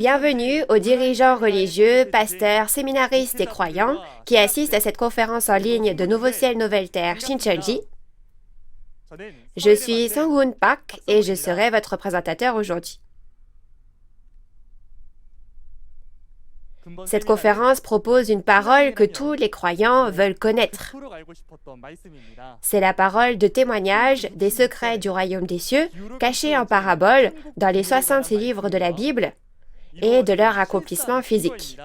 Bienvenue aux dirigeants religieux, pasteurs, séminaristes et croyants qui assistent à cette conférence en ligne de Nouveau Ciel, Nouvelle Terre, Shincheonji. Je suis Sang-Hoon Park et je serai votre présentateur aujourd'hui. Cette conférence propose une parole que tous les croyants veulent connaître. C'est la parole de témoignage des secrets du royaume des cieux, cachés en parabole dans les 66 livres de la Bible et de leur accomplissement physique.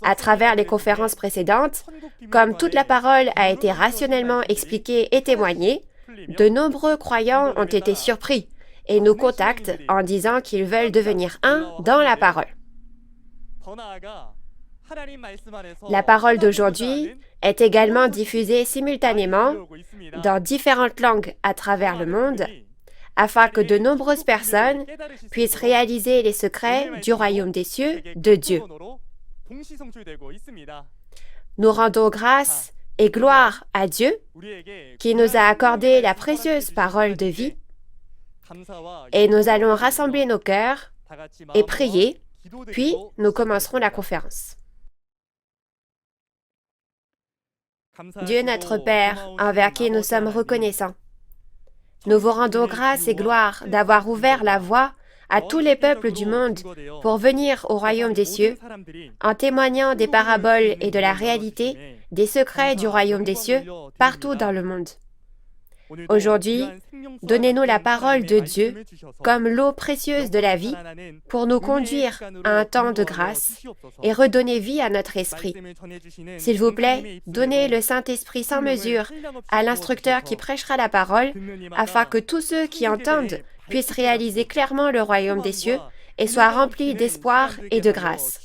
À travers les conférences précédentes, comme toute la parole a été rationnellement expliquée et témoignée, de nombreux croyants ont été surpris et nous contactent en disant qu'ils veulent devenir un dans la parole. La parole d'aujourd'hui est également diffusée simultanément dans différentes langues à travers le monde, afin que de nombreuses personnes puissent réaliser les secrets du royaume des cieux de Dieu. Nous rendons grâce et gloire à Dieu qui nous a accordé la précieuse parole de vie et nous allons rassembler nos cœurs et prier, puis nous commencerons la conférence. Dieu notre Père, envers qui nous sommes reconnaissants, nous vous rendons grâce et gloire d'avoir ouvert la voie à tous les peuples du monde pour venir au royaume des cieux, en témoignant des paraboles et de la réalité des secrets du royaume des cieux partout dans le monde. Aujourd'hui, donnez-nous la parole de Dieu comme l'eau précieuse de la vie pour nous conduire à un temps de grâce et redonner vie à notre esprit. S'il vous plaît, donnez le Saint-Esprit sans mesure à l'instructeur qui prêchera la parole afin que tous ceux qui entendent puissent réaliser clairement le royaume des cieux et soient remplis d'espoir et de grâce.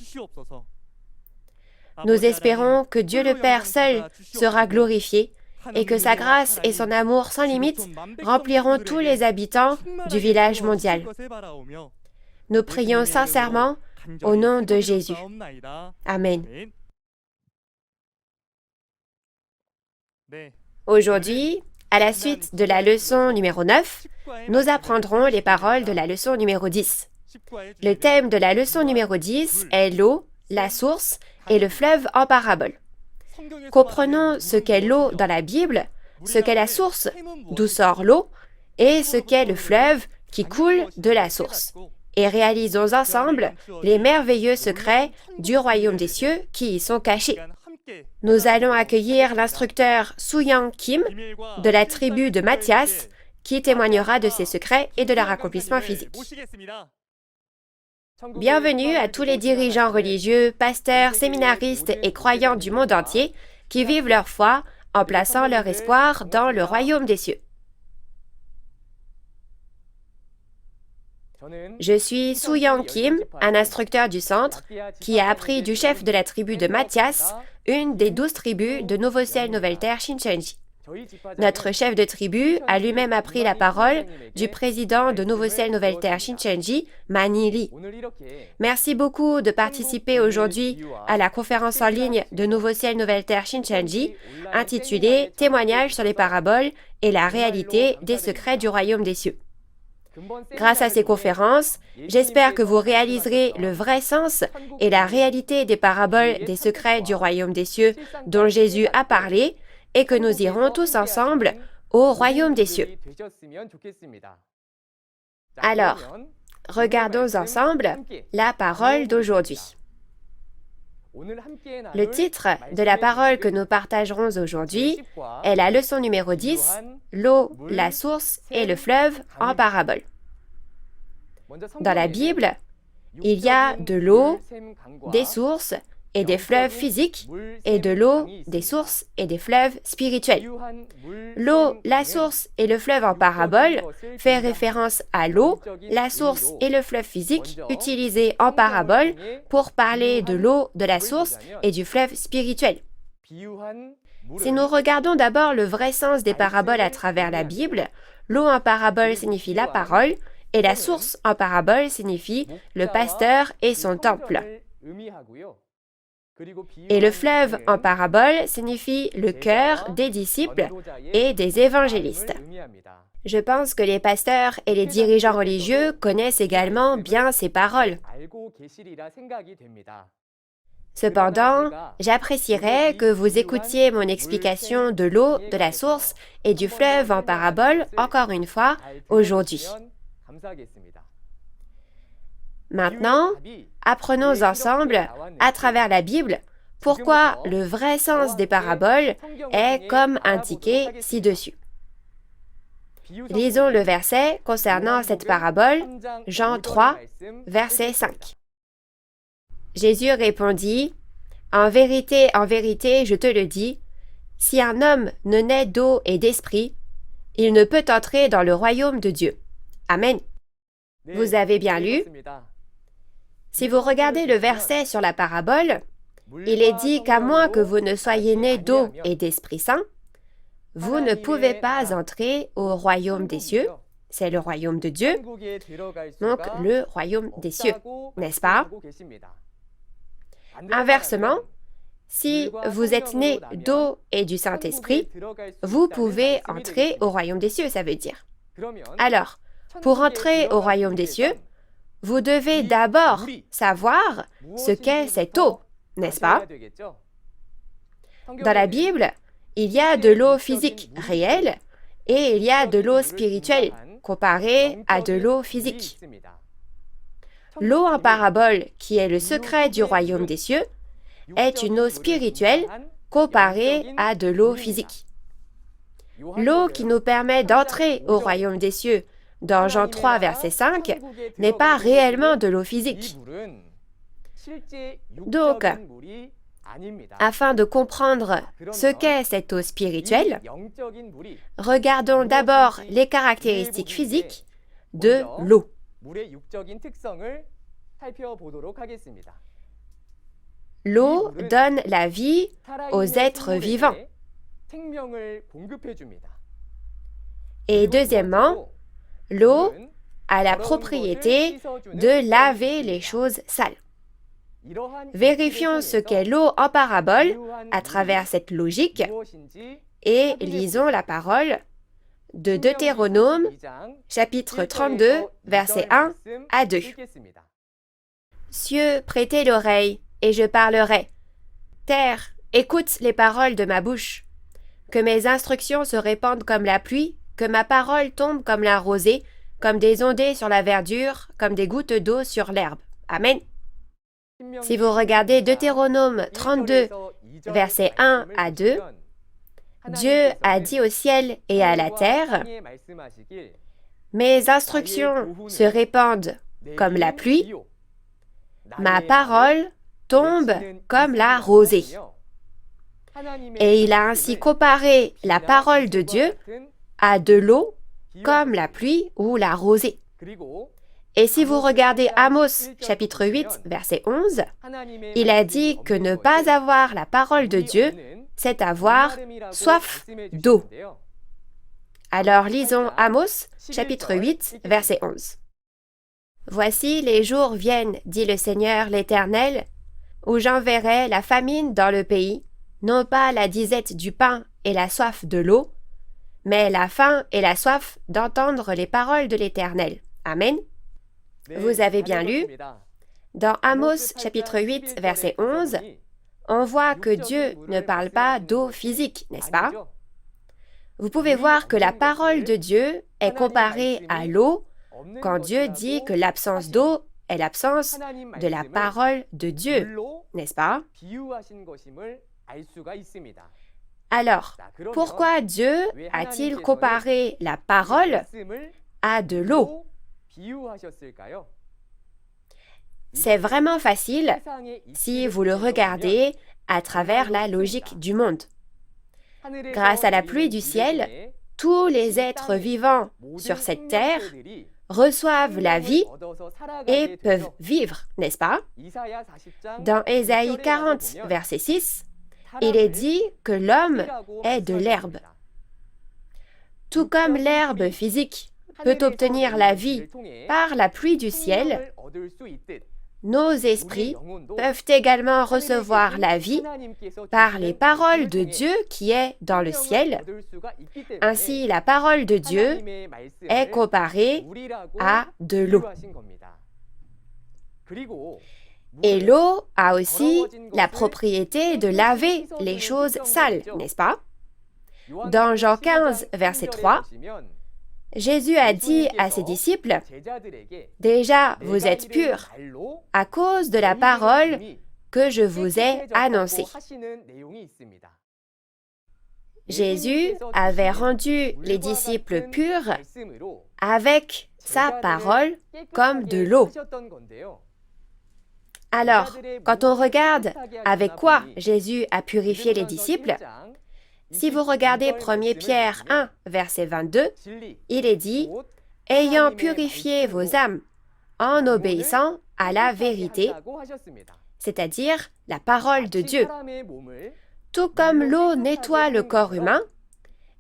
Nous espérons que Dieu le Père seul sera glorifié et que sa grâce et son amour sans limite rempliront tous les habitants du village mondial. Nous prions sincèrement au nom de Jésus. Amen. Aujourd'hui, à la suite de la leçon numéro 9, nous apprendrons les paroles de la leçon numéro 10. Le thème de la leçon numéro 10 est l'eau, la source et le fleuve en parabole. Comprenons ce qu'est l'eau dans la Bible, ce qu'est la source, d'où sort l'eau, et ce qu'est le fleuve qui coule de la source. Et réalisons ensemble les merveilleux secrets du royaume des cieux qui y sont cachés. Nous allons accueillir l'instructeur Soo-Young Kim de la tribu de Matthias, qui témoignera de ses secrets et de leur accomplissement physique. Bienvenue à tous les dirigeants religieux, pasteurs, séminaristes et croyants du monde entier qui vivent leur foi en plaçant leur espoir dans le royaume des cieux. Je suis Soo-Young Kim, un instructeur du centre, qui a appris du chef de la tribu de Matthias, une des 12 tribus de Nouveau Ciel, Nouvelle Terre, Shincheonji. Notre chef de tribu a lui-même appris la parole du président de Nouveau Ciel, Nouvelle Terre, Shincheonji, Manny Lee. Merci beaucoup de participer aujourd'hui à la conférence en ligne de Nouveau Ciel, Nouvelle Terre, Shincheonji, intitulée « Témoignages sur les paraboles et la réalité des secrets du royaume des cieux ». Grâce à ces conférences, j'espère que vous réaliserez le vrai sens et la réalité des paraboles des secrets du royaume des cieux dont Jésus a parlé et que nous irons tous ensemble au royaume des cieux. Alors, regardons ensemble la parole d'aujourd'hui. Le titre de la parole que nous partagerons aujourd'hui est la leçon numéro 10, l'eau, la source et le fleuve en parabole. Dans la Bible, il y a de l'eau, des sources et des fleuves physiques, et de l'eau, des sources et des fleuves spirituels. L'eau, la source et le fleuve en parabole fait référence à l'eau, la source et le fleuve physique utilisés en parabole pour parler de l'eau, de la source et du fleuve spirituel. Si nous regardons d'abord le vrai sens des paraboles à travers la Bible, l'eau en parabole signifie la parole et la source en parabole signifie le pasteur et son temple. Et le fleuve en parabole signifie le cœur des disciples et des évangélistes. Je pense que les pasteurs et les dirigeants religieux connaissent également bien ces paroles. Cependant, j'apprécierais que vous écoutiez mon explication de l'eau, de la source et du fleuve en parabole encore une fois aujourd'hui. Maintenant, apprenons ensemble, à travers la Bible, pourquoi le vrai sens des paraboles est comme indiqué ci-dessus. Lisons le verset concernant cette parabole, Jean 3, verset 5. Jésus répondit, « En vérité, je te le dis, si un homme ne naît d'eau et d'esprit, il ne peut entrer dans le royaume de Dieu. » Amen. Vous avez bien lu. Si vous regardez le verset sur la parabole, il est dit qu'à moins que vous ne soyez nés d'eau et d'Esprit Saint, vous ne pouvez pas entrer au royaume des cieux. C'est le royaume de Dieu, donc le royaume des cieux, n'est-ce pas? Inversement, si vous êtes né d'eau et du Saint-Esprit, vous pouvez entrer au royaume des cieux, ça veut dire. Alors, pour entrer au royaume des cieux, vous devez d'abord savoir ce qu'est cette eau, n'est-ce pas? Dans la Bible, il y a de l'eau physique réelle et il y a de l'eau spirituelle comparée à de l'eau physique. L'eau en parabole, qui est le secret du royaume des cieux, est une eau spirituelle comparée à de l'eau physique. L'eau qui nous permet d'entrer au royaume des cieux dans Jean 3, verset 5, n'est pas réellement de l'eau physique. Donc, afin de comprendre ce qu'est cette eau spirituelle, regardons d'abord les caractéristiques physiques de l'eau. L'eau donne la vie aux êtres vivants. Et deuxièmement, l'eau a la propriété de laver les choses sales. Vérifions ce qu'est l'eau en parabole à travers cette logique et lisons la parole de Deutéronome, chapitre 32, versets 1 à 2. Cieux, prêtez l'oreille, et je parlerai. Terre, écoute les paroles de ma bouche. Que mes instructions se répandent comme la pluie, que ma parole tombe comme la rosée, comme des ondées sur la verdure, comme des gouttes d'eau sur l'herbe. Amen. Si vous regardez Deutéronome 32, versets 1 à 2, Dieu a dit au ciel et à la terre, « Mes instructions se répandent comme la pluie, ma parole tombe comme la rosée. » Et il a ainsi comparé la parole de Dieu à de l'eau comme la pluie ou la rosée. Et si vous regardez Amos, chapitre 8, verset 11, il a dit que ne pas avoir la parole de Dieu, c'est avoir soif d'eau. Alors lisons Amos, chapitre 8, verset 11. « Voici les jours viennent, dit le Seigneur l'Éternel, où j'enverrai la famine dans le pays, non pas la disette du pain et la soif de l'eau, mais la faim et la soif d'entendre les paroles de l'Éternel. Amen. » Vous avez bien lu. Dans Amos chapitre 8, verset 11, on voit que Dieu ne parle pas d'eau physique, n'est-ce pas? Vous pouvez voir que la parole de Dieu est comparée à l'eau quand Dieu dit que l'absence d'eau est l'absence de la parole de Dieu, n'est-ce pas? Alors, pourquoi Dieu a-t-il comparé la parole à de l'eau? C'est vraiment facile si vous le regardez à travers la logique du monde. Grâce à la pluie du ciel, tous les êtres vivants sur cette terre reçoivent la vie et peuvent vivre, n'est-ce pas? Dans Ésaïe 40, verset 6, il est dit que l'homme est de l'herbe. Tout comme l'herbe physique peut obtenir la vie par la pluie du ciel, nos esprits peuvent également recevoir la vie par les paroles de Dieu qui est dans le ciel. Ainsi, la parole de Dieu est comparée à de l'eau. Et l'eau a aussi la propriété de laver les choses sales, n'est-ce pas? Dans Jean 15, verset 3, Jésus a dit à ses disciples, « Déjà, vous êtes purs à cause de la parole que je vous ai annoncée. » Jésus avait rendu les disciples purs avec sa parole comme de l'eau. Alors, quand on regarde avec quoi Jésus a purifié les disciples, si vous regardez 1 Pierre 1, verset 22, il est dit « Ayant purifié vos âmes en obéissant à la vérité, c'est-à-dire la parole de Dieu. Tout comme l'eau nettoie le corps humain,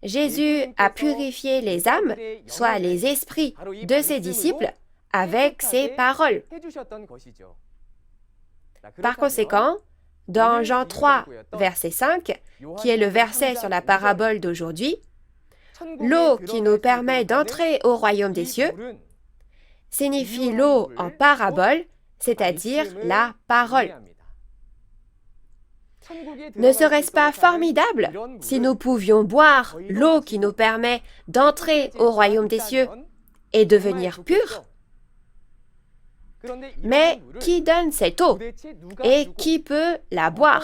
Jésus a purifié les âmes, soit les esprits de ses disciples, avec ses paroles. Par conséquent, dans Jean 3, verset 5, qui est le verset sur la parabole d'aujourd'hui, l'eau qui nous permet d'entrer au royaume des cieux signifie l'eau en parabole, c'est-à-dire la parole. Ne serait-ce pas formidable si nous pouvions boire l'eau qui nous permet d'entrer au royaume des cieux et devenir purs? Mais qui donne cette eau et qui peut la boire?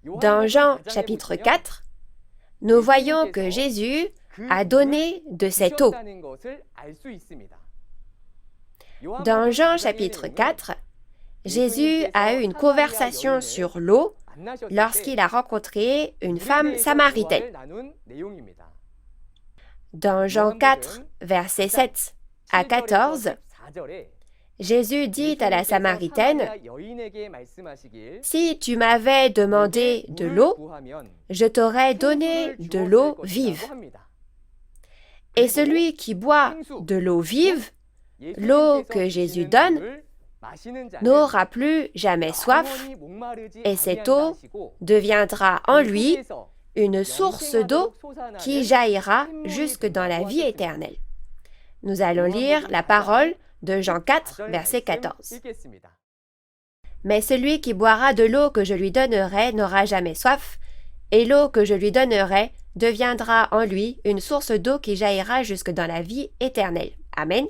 Dans Jean chapitre 4, nous voyons que Jésus a donné de cette eau. Dans Jean chapitre 4, Jésus a eu une conversation sur l'eau lorsqu'il a rencontré une femme samaritaine. Dans Jean 4, versets 7 à 14, Jésus dit à la Samaritaine, « Si tu m'avais demandé de l'eau, je t'aurais donné de l'eau vive. Et celui qui boit de l'eau vive, l'eau que Jésus donne, n'aura plus jamais soif, et cette eau deviendra en lui une source d'eau qui jaillira jusque dans la vie éternelle. » Nous allons lire la parole de Jean 4, verset 14. « Mais celui qui boira de l'eau que je lui donnerai n'aura jamais soif, et l'eau que je lui donnerai deviendra en lui une source d'eau qui jaillira jusque dans la vie éternelle. » Amen.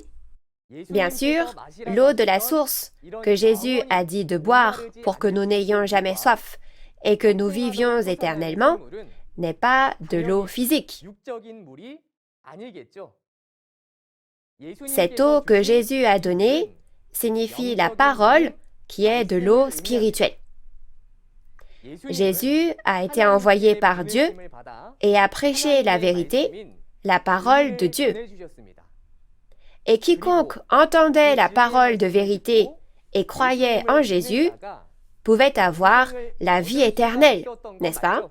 Bien sûr, l'eau de la source que Jésus a dit de boire pour que nous n'ayons jamais soif et que nous vivions éternellement n'est pas de l'eau physique. Cette eau que Jésus a donnée signifie la parole qui est de l'eau spirituelle. Jésus a été envoyé par Dieu et a prêché la vérité, la parole de Dieu. Et quiconque entendait la parole de vérité et croyait en Jésus pouvait avoir la vie éternelle, n'est-ce pas?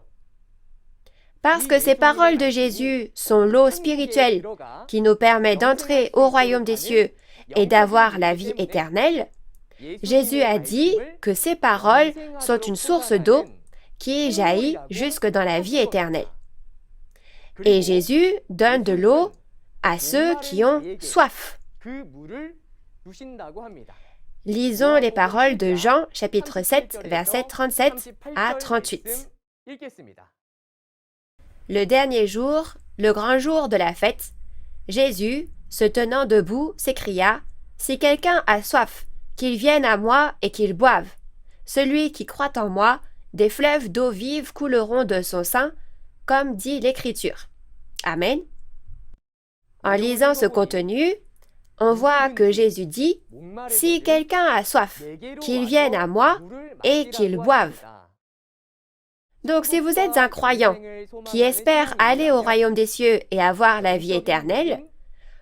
Parce que ces paroles de Jésus sont l'eau spirituelle qui nous permet d'entrer au royaume des cieux et d'avoir la vie éternelle, Jésus a dit que ces paroles sont une source d'eau qui jaillit jusque dans la vie éternelle. Et Jésus donne de l'eau à ceux qui ont soif. Lisons les paroles de Jean, chapitre 7, versets 37 à 38. Le dernier jour, le grand jour de la fête, Jésus, se tenant debout, s'écria, « Si quelqu'un a soif, qu'il vienne à moi et qu'il boive. Celui qui croit en moi, des fleuves d'eau vive couleront de son sein, comme dit l'Écriture. » Amen. En lisant ce contenu, on voit que Jésus dit, « Si quelqu'un a soif, qu'il vienne à moi et qu'il boive. » Donc si vous êtes un croyant qui espère aller au royaume des cieux et avoir la vie éternelle,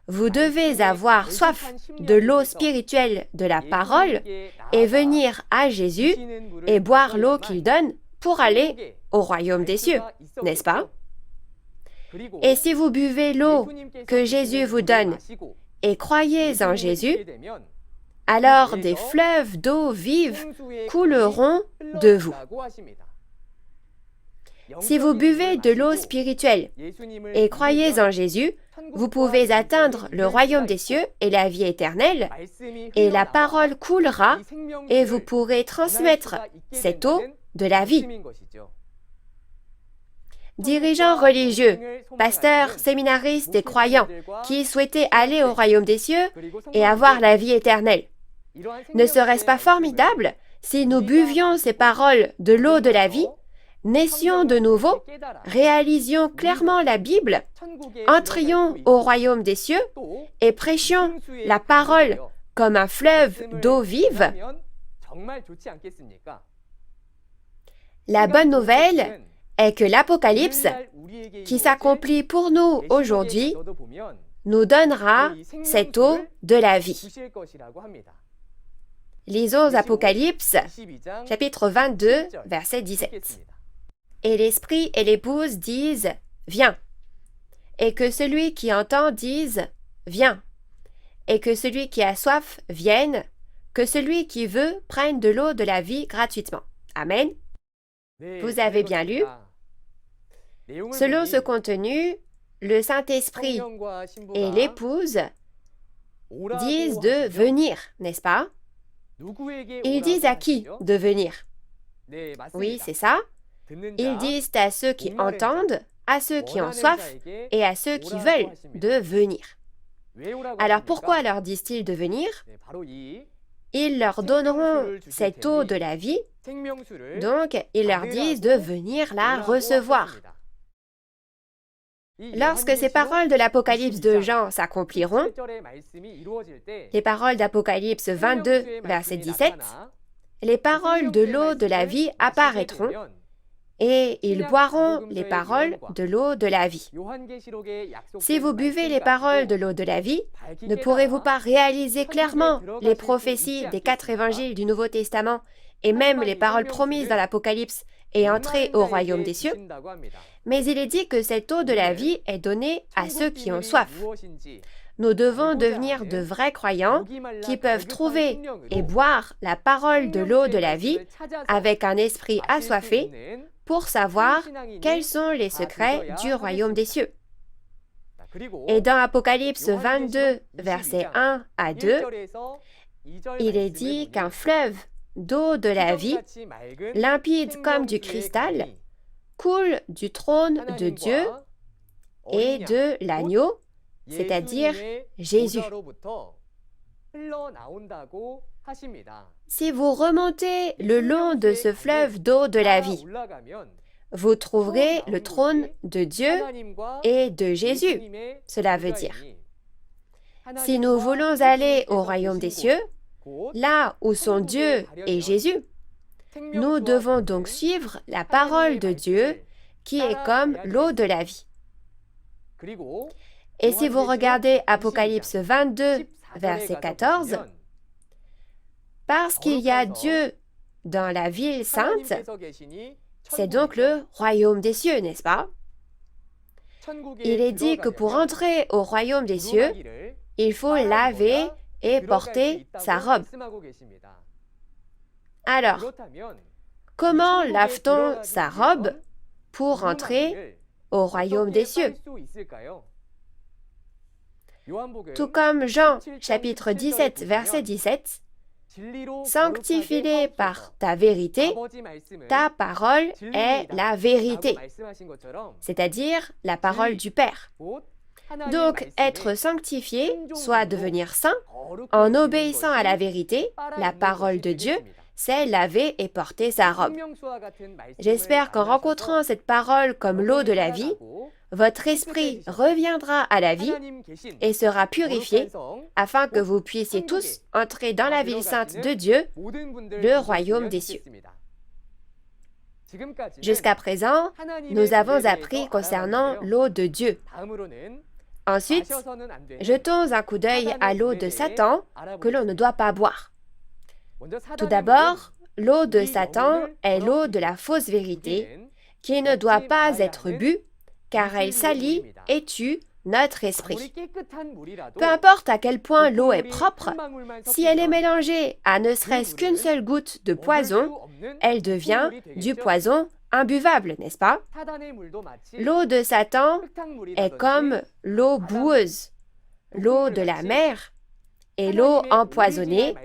vous devez avoir soif de l'eau spirituelle de la parole et venir à Jésus et boire l'eau qu'il donne pour aller au royaume des cieux, n'est-ce pas? Et si vous buvez l'eau que Jésus vous donne et croyez en Jésus, alors des fleuves d'eau vive couleront de vous. Si vous buvez de l'eau spirituelle et croyez en Jésus, vous pouvez atteindre le royaume des cieux et la vie éternelle, et la parole coulera et vous pourrez transmettre cette eau de la vie. Dirigeants religieux, pasteurs, séminaristes et croyants qui souhaitaient aller au royaume des cieux et avoir la vie éternelle. Ne serait-ce pas formidable si nous buvions ces paroles de l'eau de la vie, naissions de nouveau, réalisions clairement la Bible, entrions au royaume des cieux et prêchions la parole comme un fleuve d'eau vive? La bonne nouvelle est que l'Apocalypse, qui s'accomplit pour nous aujourd'hui, nous donnera cette eau de la vie. Lisons Apocalypse, chapitre 22, verset 17. Et l'Esprit et l'Épouse disent « Viens ». Et que celui qui entend dise « Viens ». Et que celui qui a soif vienne, que celui qui veut prenne de l'eau de la vie gratuitement. Amen. Vous avez bien lu? Selon ce contenu, le Saint-Esprit et l'Épouse disent de venir, n'est-ce pas? Ils disent à qui de venir? Oui, c'est ça. Ils disent à ceux qui entendent, à ceux qui ont soif et à ceux qui veulent de venir. Alors pourquoi leur disent-ils de venir? Ils leur donneront cette eau de la vie, donc ils leur disent de venir la recevoir. Lorsque ces paroles de l'Apocalypse de Jean s'accompliront, les paroles d'Apocalypse 22, verset 17, les paroles de l'eau de la vie apparaîtront et ils boiront les paroles de l'eau de la vie. Si vous buvez les paroles de l'eau de la vie, ne pourrez-vous pas réaliser clairement les prophéties des 4 évangiles du Nouveau Testament et même les paroles promises dans l'Apocalypse et entrer au royaume des cieux? Mais il est dit que cette eau de la vie est donnée à ceux qui ont soif. Nous devons devenir de vrais croyants qui peuvent trouver et boire la parole de l'eau de la vie avec un esprit assoiffé pour savoir quels sont les secrets du royaume des cieux. Et dans Apocalypse 22, versets 1 à 2, il est dit qu'un fleuve d'eau de la vie, limpide comme du cristal, coule du trône de Dieu et de l'agneau, c'est-à-dire Jésus. Si vous remontez le long de ce fleuve d'eau de la vie, vous trouverez le trône de Dieu et de Jésus. Cela veut dire, si nous voulons aller au royaume des cieux, là où sont Dieu et Jésus, nous devons donc suivre la parole de Dieu qui est comme l'eau de la vie. Et si vous regardez Apocalypse 22, verset 14, parce qu'il y a Dieu dans la ville sainte, c'est donc le royaume des cieux, n'est-ce pas? Il est dit que pour entrer au royaume des cieux, il faut laver et porter sa robe. Alors, comment lave-t-on sa robe pour entrer au royaume des cieux? Tout comme Jean, chapitre 17, verset 17, « Sanctifie-les par ta vérité, ta parole est la vérité. » C'est-à-dire la parole du Père. Donc, être sanctifié, soit devenir saint, en obéissant à la vérité, la parole de Dieu, c'est laver et porter sa robe. J'espère qu'en rencontrant cette parole comme l'eau de la vie, votre esprit reviendra à la vie et sera purifié afin que vous puissiez tous entrer dans la ville sainte de Dieu, le royaume des cieux. Jusqu'à présent, nous avons appris concernant l'eau de Dieu. Ensuite, jetons un coup d'œil à l'eau de Satan que l'on ne doit pas boire. Tout d'abord, l'eau de Satan est l'eau de la fausse vérité qui ne doit pas être bue car elle salit et tue notre esprit. Peu importe à quel point l'eau est propre, si elle est mélangée à ne serait-ce qu'une seule goutte de poison, elle devient du poison imbuvable, n'est-ce pas? L'eau de Satan est comme l'eau boueuse, l'eau de la mer et l'eau empoisonnée,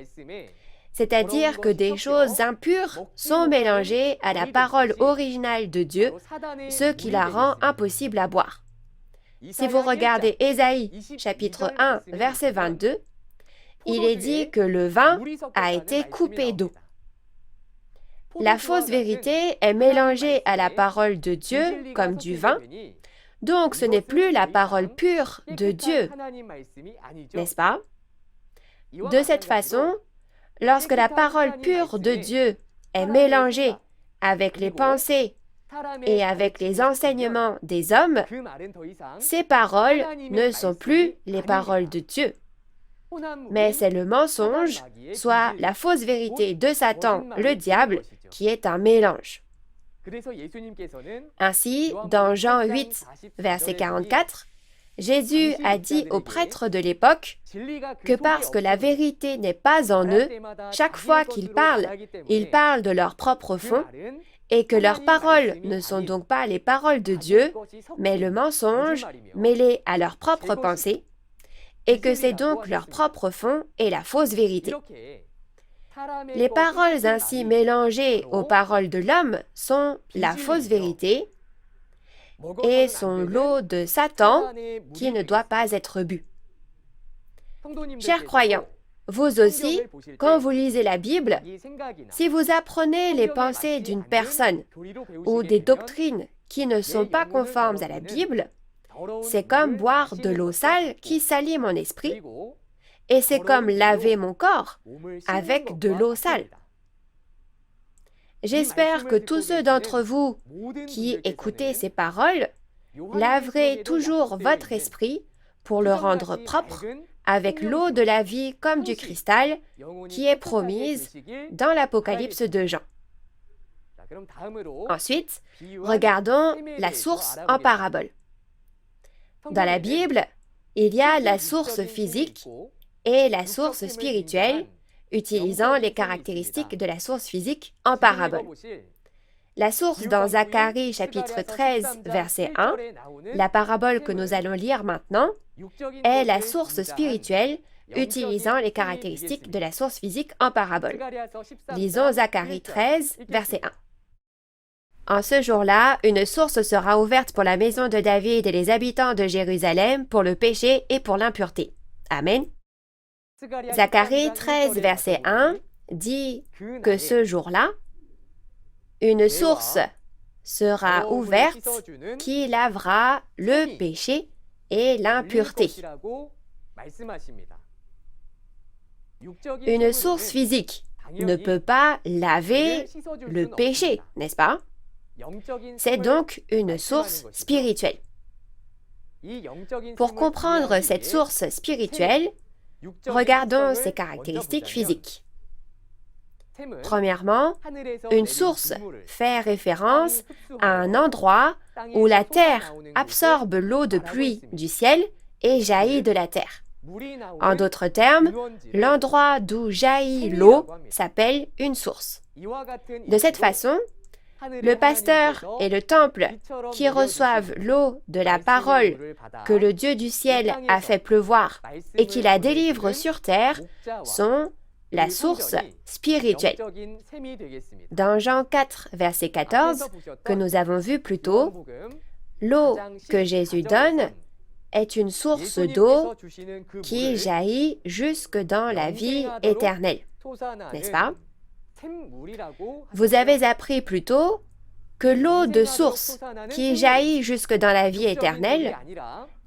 c'est-à-dire que des choses impures sont mélangées à la parole originale de Dieu, ce qui la rend impossible à boire. Si vous regardez Ésaïe, chapitre 1, verset 22, il est dit que le vin a été coupé d'eau. La fausse vérité est mélangée à la parole de Dieu comme du vin, donc ce n'est plus la parole pure de Dieu, n'est-ce pas? De cette façon, lorsque la parole pure de Dieu est mélangée avec les pensées et avec les enseignements des hommes, ces paroles ne sont plus les paroles de Dieu. Mais c'est le mensonge, soit la fausse vérité de Satan, le diable, qui est un mélange. Ainsi, dans Jean 8, verset 44, Jésus a dit aux prêtres de l'époque que parce que la vérité n'est pas en eux, chaque fois qu'ils parlent, ils parlent de leur propre fond, et que leurs paroles ne sont donc pas les paroles de Dieu, mais le mensonge mêlé à leurs propres pensées, et que c'est donc leur propre fond et la fausse vérité. Les paroles ainsi mélangées aux paroles de l'homme sont la fausse vérité et sont l'eau de Satan qui ne doit pas être bue. Chers croyants, vous aussi, quand vous lisez la Bible, si vous apprenez les pensées d'une personne ou des doctrines qui ne sont pas conformes à la Bible, c'est comme boire de l'eau sale qui salit mon esprit, et c'est comme laver mon corps avec de l'eau sale. J'espère que tous ceux d'entre vous qui écoutez ces paroles laverez toujours votre esprit pour le rendre propre avec l'eau de la vie comme du cristal qui est promise dans l'Apocalypse de Jean. Ensuite, regardons la source en parabole. Dans la Bible, il y a la source physique et la source spirituelle, utilisant les caractéristiques de la source physique en parabole. La source dans Zacharie chapitre 13, verset 1, la parabole que nous allons lire maintenant, est la source spirituelle utilisant les caractéristiques de la source physique en parabole. Lisons Zacharie 13, verset 1. En ce jour-là, une source sera ouverte pour la maison de David et les habitants de Jérusalem pour le péché et pour l'impureté. Amen. Zacharie 13, verset 1 dit que ce jour-là, une source sera ouverte qui lavera le péché et l'impureté. Une source physique ne peut pas laver le péché, n'est-ce pas? C'est donc une source spirituelle. Pour comprendre cette source spirituelle, regardons ses caractéristiques physiques. Premièrement, une source fait référence à un endroit où la terre absorbe l'eau de pluie du ciel et jaillit de la terre. En d'autres termes, l'endroit d'où jaillit l'eau s'appelle une source. De cette façon, le pasteur et le temple qui reçoivent l'eau de la parole que le Dieu du ciel a fait pleuvoir et qui la délivre sur terre sont la source spirituelle. Dans Jean 4, verset 14, que nous avons vu plus tôt, l'eau que Jésus donne est une source d'eau qui jaillit jusque dans la vie éternelle. N'est-ce pas? Vous avez appris plus tôt que l'eau de source qui jaillit jusque dans la vie éternelle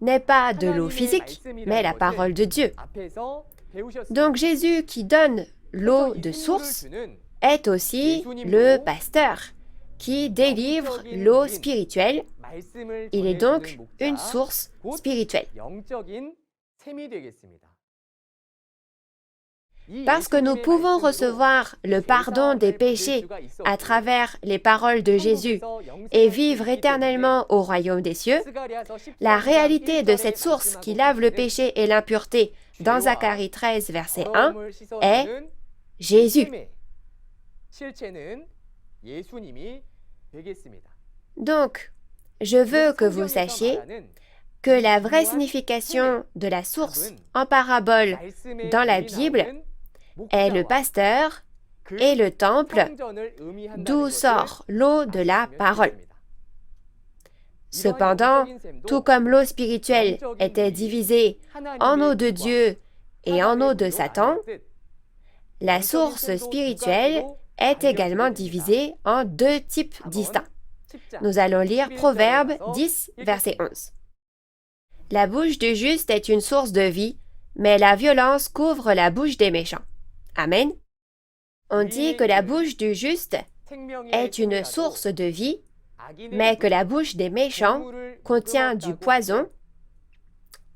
n'est pas de l'eau physique, mais la parole de Dieu. Donc Jésus qui donne l'eau de source est aussi le pasteur qui délivre l'eau spirituelle. Il est donc une source spirituelle. Parce que nous pouvons recevoir le pardon des péchés à travers les paroles de Jésus et vivre éternellement au royaume des cieux, la réalité de cette source qui lave le péché et l'impureté dans Zacharie 13, verset 1, est Jésus. Donc, je veux que vous sachiez que la vraie signification de la source en parabole dans la Bible est le pasteur et le temple d'où sort l'eau de la parole. Cependant, tout comme l'eau spirituelle était divisée en eau de Dieu et en eau de Satan, la source spirituelle est également divisée en deux types distincts. Nous allons lire Proverbe 10, verset 11. La bouche du juste est une source de vie, mais la violence couvre la bouche des méchants. Amen. On dit que la bouche du juste est une source de vie, mais que la bouche des méchants contient du poison.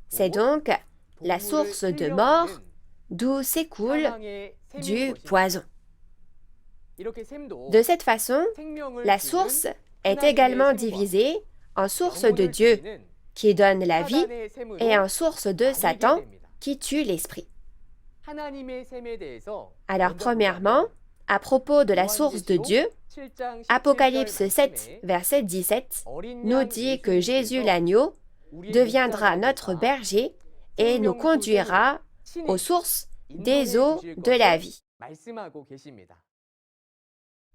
C'est donc la source de mort d'où s'écoule du poison. De cette façon, la source est également divisée en source de Dieu, qui donne la vie, et en source de Satan, qui tue l'esprit. Alors, premièrement, à propos de la source de Dieu, Apocalypse 7, verset 17, nous dit que Jésus l'agneau deviendra notre berger et nous conduira aux sources des eaux de la vie.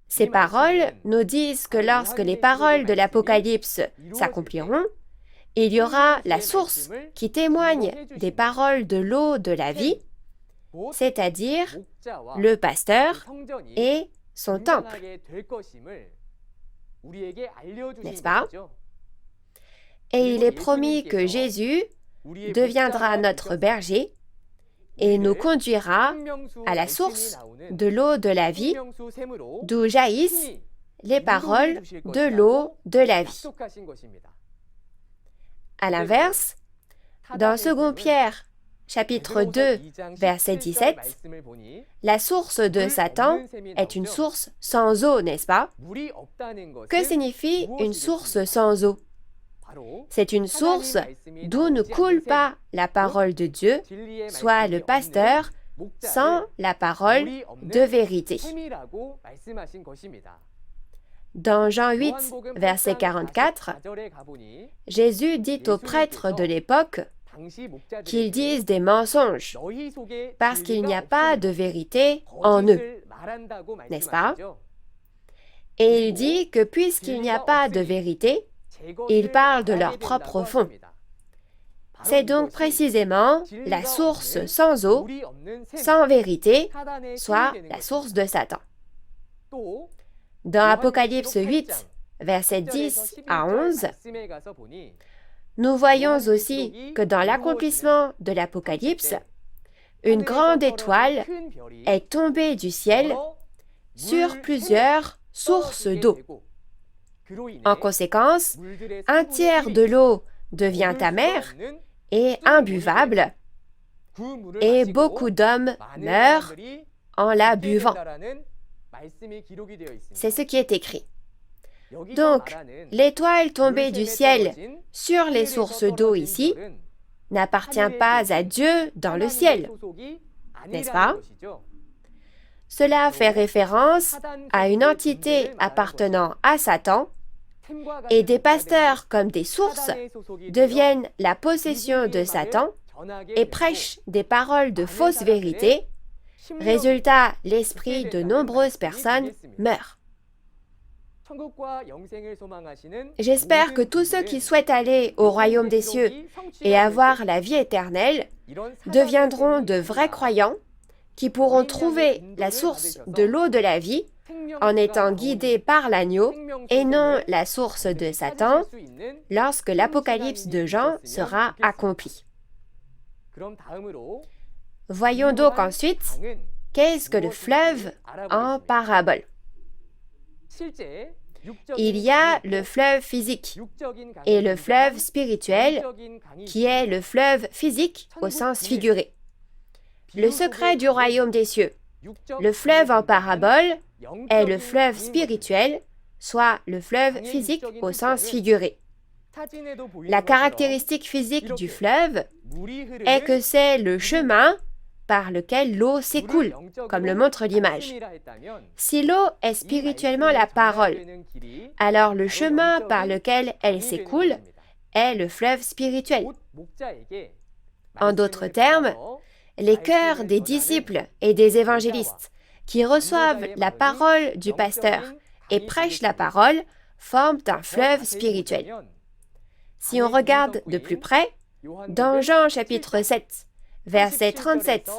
Ces paroles nous disent que lorsque les paroles de l'Apocalypse s'accompliront, il y aura la source qui témoigne des paroles de l'eau de la vie, c'est-à-dire le pasteur et son temple. N'est-ce pas? Et il est promis que Jésus deviendra notre berger et nous conduira à la source de l'eau de la vie, d'où jaillissent les paroles de l'eau de la vie. À l'inverse, dans 2 Pierre, chapitre 2, verset 17, la source de Satan est une source sans eau, n'est-ce pas? Que signifie une source sans eau? C'est une source d'où ne coule pas la parole de Dieu, soit le pasteur, sans la parole de vérité. Dans Jean 8, verset 44, Jésus dit aux prêtres de l'époque qu'ils disent des mensonges parce qu'il n'y a pas de vérité en eux, n'est-ce pas? Et il dit que puisqu'il n'y a pas de vérité, ils parlent de leur propre fond. C'est donc précisément la source sans eau, sans vérité, soit la source de Satan. Dans Apocalypse 8, versets 10 à 11, nous voyons aussi que dans l'accomplissement de l'Apocalypse, une grande étoile est tombée du ciel sur plusieurs sources d'eau. En conséquence, un tiers de l'eau devient amère et imbuvable, et beaucoup d'hommes meurent en la buvant. C'est ce qui est écrit. Donc, l'étoile tombée du ciel sur les sources d'eau ici n'appartient pas à Dieu dans le ciel, n'est-ce pas? Cela fait référence à une entité appartenant à Satan, et des pasteurs comme des sources deviennent la possession de Satan et prêchent des paroles de fausse vérité. Résultat, l'esprit de nombreuses personnes meurt. J'espère que tous ceux qui souhaitent aller au royaume des cieux et avoir la vie éternelle deviendront de vrais croyants qui pourront trouver la source de l'eau de la vie en étant guidés par l'agneau et non la source de Satan lorsque l'Apocalypse de Jean sera accompli. Voyons donc ensuite qu'est-ce que le fleuve en parabole. Il y a le fleuve physique et le fleuve spirituel qui est le fleuve physique au sens figuré. Le secret du royaume des cieux. Le fleuve en parabole est le fleuve spirituel, soit le fleuve physique au sens figuré. La caractéristique physique du fleuve est que c'est le chemin par lequel l'eau s'écoule, comme le montre l'image. Si l'eau est spirituellement la parole, alors le chemin par lequel elle s'écoule est le fleuve spirituel. En d'autres termes, les cœurs des disciples et des évangélistes qui reçoivent la parole du pasteur et prêchent la parole forment un fleuve spirituel. Si on regarde de plus près, dans Jean chapitre 7, versets 37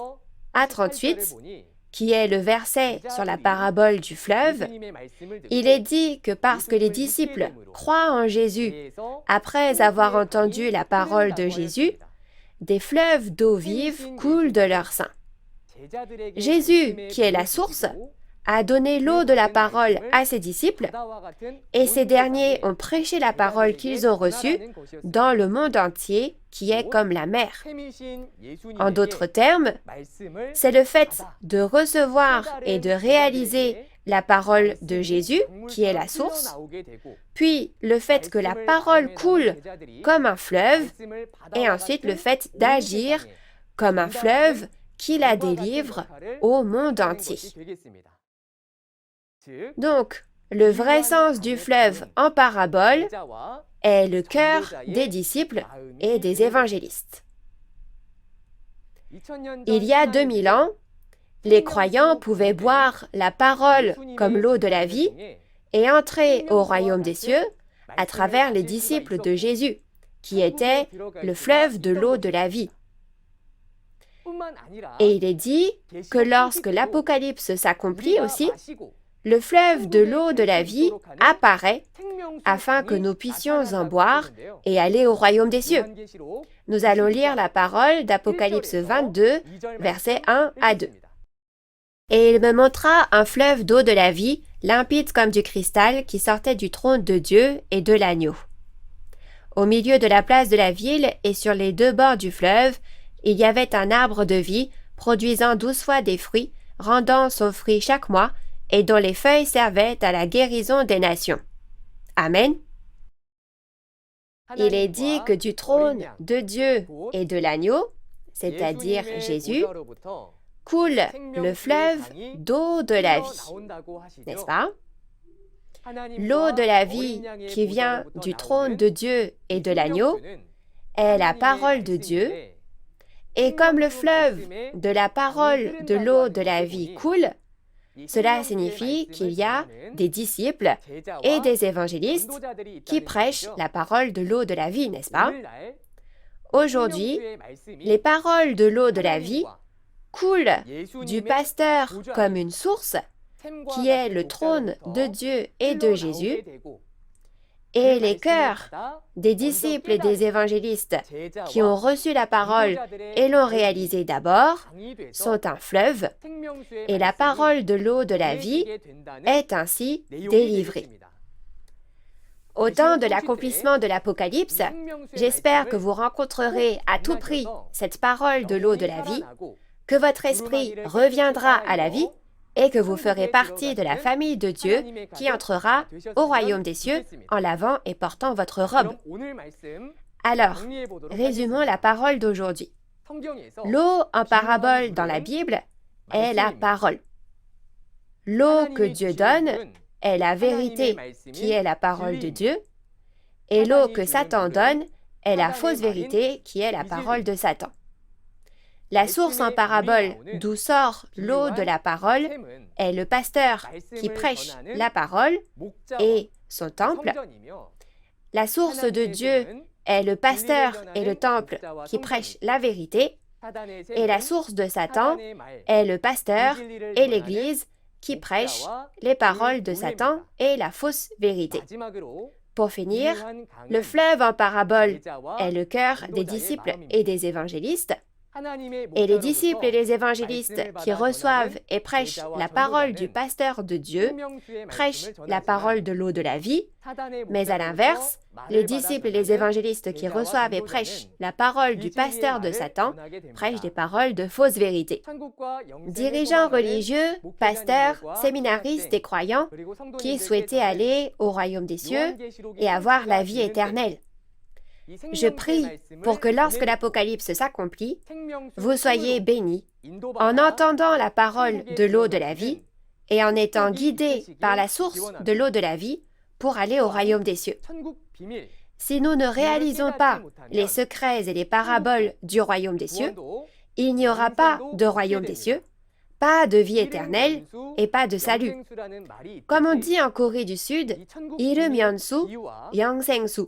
à 38, qui est le verset sur la parabole du fleuve, il est dit que parce que les disciples croient en Jésus après avoir entendu la parole de Jésus, des fleuves d'eau vive coulent de leur sein. Jésus, qui est la source, a donné l'eau de la parole à ses disciples, et ces derniers ont prêché la parole qu'ils ont reçue dans le monde entier, qui est comme la mer. En d'autres termes, c'est le fait de recevoir et de réaliser la parole de Jésus, qui est la source, puis le fait que la parole coule comme un fleuve, et ensuite le fait d'agir comme un fleuve qui la délivre au monde entier. Donc, le vrai sens du fleuve en parabole est le cœur des disciples et des évangélistes. Il y a 2000 ans, les croyants pouvaient boire la parole comme l'eau de la vie et entrer au royaume des cieux à travers les disciples de Jésus, qui étaient le fleuve de l'eau de la vie. Et il est dit que lorsque l'Apocalypse s'accomplit aussi, le fleuve de l'eau de la vie apparaît afin que nous puissions en boire et aller au royaume des cieux. Nous allons lire la parole d'Apocalypse 22, versets 1 à 2. Et il me montra un fleuve d'eau de la vie, limpide comme du cristal, qui sortait du trône de Dieu et de l'agneau. Au milieu de la place de la ville et sur les deux bords du fleuve, il y avait un arbre de vie, produisant 12 fois des fruits, rendant son fruit chaque mois, et dont les feuilles servaient à la guérison des nations. Amen. Il est dit que du trône de Dieu et de l'agneau, c'est-à-dire Jésus, coule le fleuve d'eau de la vie, n'est-ce pas? L'eau de la vie qui vient du trône de Dieu et de l'agneau est la parole de Dieu, et comme le fleuve de la parole de l'eau de la vie coule, cela signifie qu'il y a des disciples et des évangélistes qui prêchent la parole de l'eau de la vie, n'est-ce pas? Aujourd'hui, les paroles de l'eau de la vie coulent du pasteur comme une source, qui est le trône de Dieu et de Jésus, et les cœurs des disciples et des évangélistes qui ont reçu la parole et l'ont réalisée d'abord sont un fleuve, et la parole de l'eau de la vie est ainsi délivrée. Au temps de l'accomplissement de l'Apocalypse, j'espère que vous rencontrerez à tout prix cette parole de l'eau de la vie, que votre esprit reviendra à la vie, et que vous ferez partie de la famille de Dieu qui entrera au royaume des cieux en lavant et portant votre robe. Alors, résumons la parole d'aujourd'hui. L'eau en parabole dans la Bible est la parole. L'eau que Dieu donne est la vérité qui est la parole de Dieu, et l'eau que Satan donne est la fausse vérité qui est la parole de Satan. La source en parabole d'où sort l'eau de la parole est le pasteur qui prêche la parole et son temple. La source de Dieu est le pasteur et le temple qui prêchent la vérité. Et la source de Satan est le pasteur et l'Église qui prêchent les paroles de Satan et la fausse vérité. Pour finir, le fleuve en parabole est le cœur des disciples et des évangélistes. Et les disciples et les évangélistes qui reçoivent et prêchent la parole du pasteur de Dieu prêchent la parole de l'eau de la vie, mais à l'inverse, les disciples et les évangélistes qui reçoivent et prêchent la parole du pasteur de Satan prêchent des paroles de fausses vérités. Dirigeants religieux, pasteurs, séminaristes et croyants qui souhaitaient aller au royaume des cieux et avoir la vie éternelle. Je prie pour que lorsque l'Apocalypse s'accomplit, vous soyez bénis en entendant la parole de l'eau de la vie et en étant guidés par la source de l'eau de la vie pour aller au royaume des cieux. Si nous ne réalisons pas les secrets et les paraboles du royaume des cieux, il n'y aura pas de royaume des cieux, pas de vie éternelle et pas de salut. Comme on dit en Corée du Sud, 이르면수, 영생수.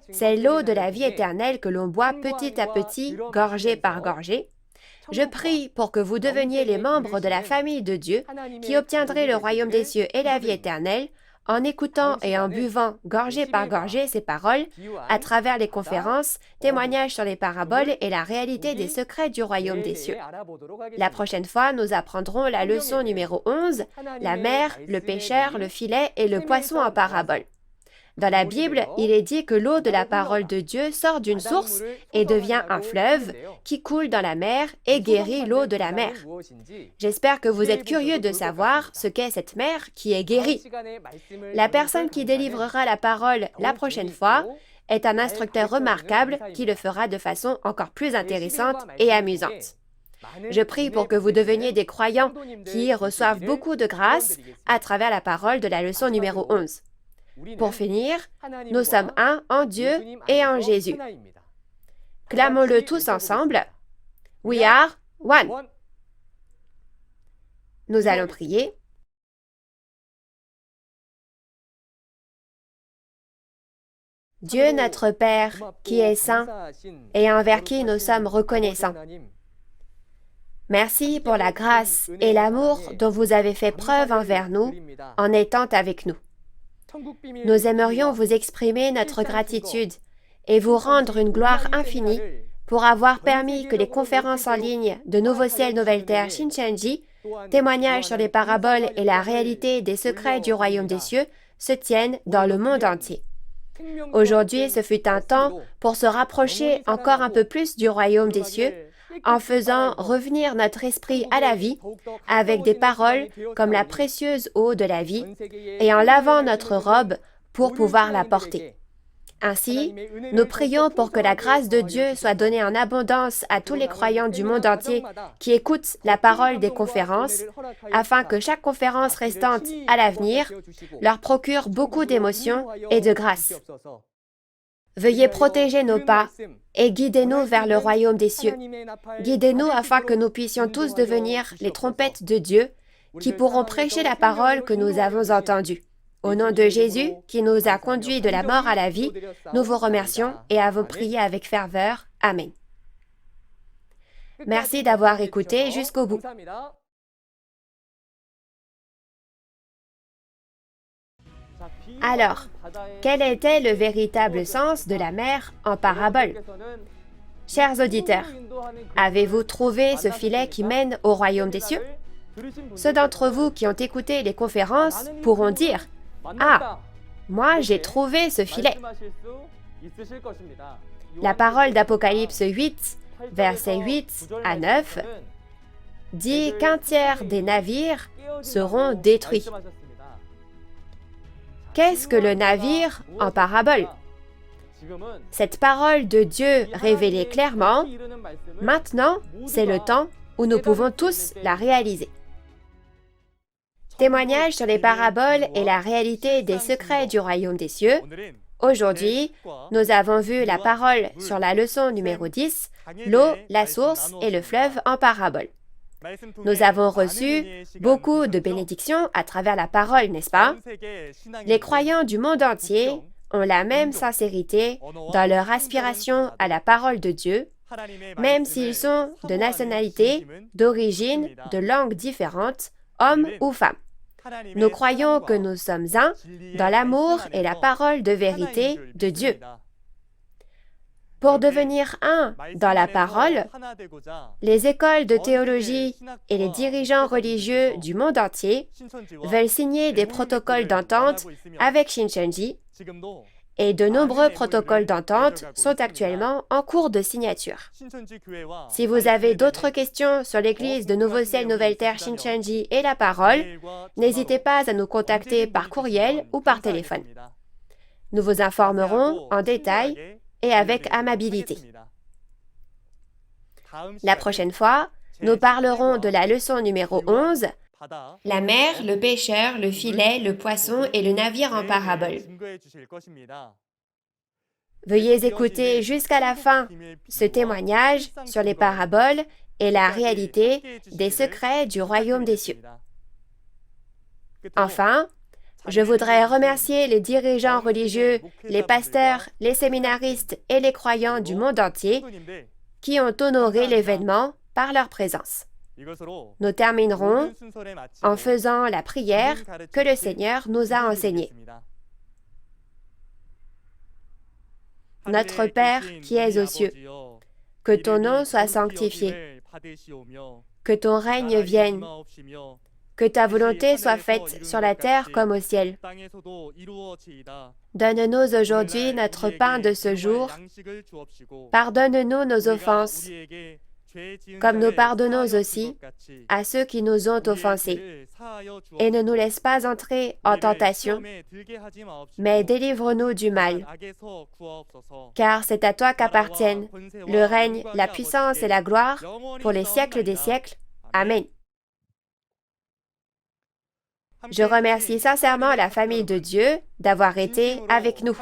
C'est l'eau de la vie éternelle que l'on boit petit à petit, gorgée par gorgée. Je prie pour que vous deveniez les membres de la famille de Dieu qui obtiendraient le royaume des cieux et la vie éternelle en écoutant et en buvant gorgée par gorgée ces paroles à travers les conférences, témoignages sur les paraboles et la réalité des secrets du royaume des cieux. La prochaine fois, nous apprendrons la leçon numéro 11, la mer, le pêcheur, le filet et le poisson en parabole. Dans la Bible, il est dit que l'eau de la parole de Dieu sort d'une source et devient un fleuve qui coule dans la mer et guérit l'eau de la mer. J'espère que vous êtes curieux de savoir ce qu'est cette mer qui est guérie. La personne qui délivrera la parole la prochaine fois est un instructeur remarquable qui le fera de façon encore plus intéressante et amusante. Je prie pour que vous deveniez des croyants qui reçoivent beaucoup de grâce à travers la parole de la leçon numéro 11. Pour finir, nous sommes un en Dieu et en Jésus. Clamons-le tous ensemble. We are one. Nous allons prier. Dieu notre Père, qui est saint et envers qui nous sommes reconnaissants. Merci pour la grâce et l'amour dont vous avez fait preuve envers nous en étant avec nous. Nous aimerions vous exprimer notre gratitude et vous rendre une gloire infinie pour avoir permis que les conférences en ligne de Nouveau Ciel, Nouvelle Terre, Shincheonji, témoignages sur les paraboles et la réalité des secrets du royaume des cieux, se tiennent dans le monde entier. Aujourd'hui, ce fut un temps pour se rapprocher encore un peu plus du royaume des cieux, en faisant revenir notre esprit à la vie avec des paroles comme la précieuse eau de la vie et en lavant notre robe pour pouvoir la porter. Ainsi, nous prions pour que la grâce de Dieu soit donnée en abondance à tous les croyants du monde entier qui écoutent la parole des conférences, afin que chaque conférence restante à l'avenir leur procure beaucoup d'émotions et de grâce. Veuillez protéger nos pas et guidez-nous vers le royaume des cieux. Guidez-nous afin que nous puissions tous devenir les trompettes de Dieu qui pourront prêcher la parole que nous avons entendue. Au nom de Jésus, qui nous a conduits de la mort à la vie, nous vous remercions et avons prié avec ferveur. Amen. Merci d'avoir écouté jusqu'au bout. Alors, quel était le véritable sens de la mer en parabole? Chers auditeurs, avez-vous trouvé ce filet qui mène au royaume des cieux? Ceux d'entre vous qui ont écouté les conférences pourront dire « Ah, moi j'ai trouvé ce filet !» La parole d'Apocalypse 8, versets 8 à 9, dit qu'un tiers des navires seront détruits. Qu'est-ce que le navire en parabole? Cette parole de Dieu révélée clairement, maintenant, c'est le temps où nous pouvons tous la réaliser. Témoignage sur les paraboles et la réalité des secrets du royaume des cieux. Aujourd'hui, nous avons vu la parole sur la leçon numéro 10, l'eau, la source et le fleuve en parabole. Nous avons reçu beaucoup de bénédictions à travers la parole, n'est-ce pas? Les croyants du monde entier ont la même sincérité dans leur aspiration à la parole de Dieu, même s'ils sont de nationalités, d'origine, de langues différentes, hommes ou femmes. Nous croyons que nous sommes un dans l'amour et la parole de vérité de Dieu. Pour devenir un dans la parole, les écoles de théologie et les dirigeants religieux du monde entier veulent signer des protocoles d'entente avec Shincheonji et de nombreux protocoles d'entente sont actuellement en cours de signature. Si vous avez d'autres questions sur l'église de Nouveau Ciel, Nouvelle Terre, Shincheonji et la parole, n'hésitez pas à nous contacter par courriel ou par téléphone. Nous vous informerons en détail et avec amabilité. La prochaine fois, nous parlerons de la leçon numéro 11, la mer, le pêcheur, le filet, le poisson et le navire en parabole. Veuillez écouter jusqu'à la fin ce témoignage sur les paraboles et la réalité des secrets du royaume des cieux. Enfin, je voudrais remercier les dirigeants religieux, les pasteurs, les séminaristes et les croyants du monde entier qui ont honoré l'événement par leur présence. Nous terminerons en faisant la prière que le Seigneur nous a enseignée. Notre Père qui es aux cieux, que ton nom soit sanctifié, que ton règne vienne, que ta volonté soit faite sur la terre comme au ciel. Donne-nous aujourd'hui notre pain de ce jour. Pardonne-nous nos offenses, comme nous pardonnons aussi à ceux qui nous ont offensés. Et ne nous laisse pas entrer en tentation, mais délivre-nous du mal. Car c'est à toi qu'appartiennent le règne, la puissance et la gloire pour les siècles des siècles. Amen. Je remercie sincèrement la famille de Dieu d'avoir été avec nous.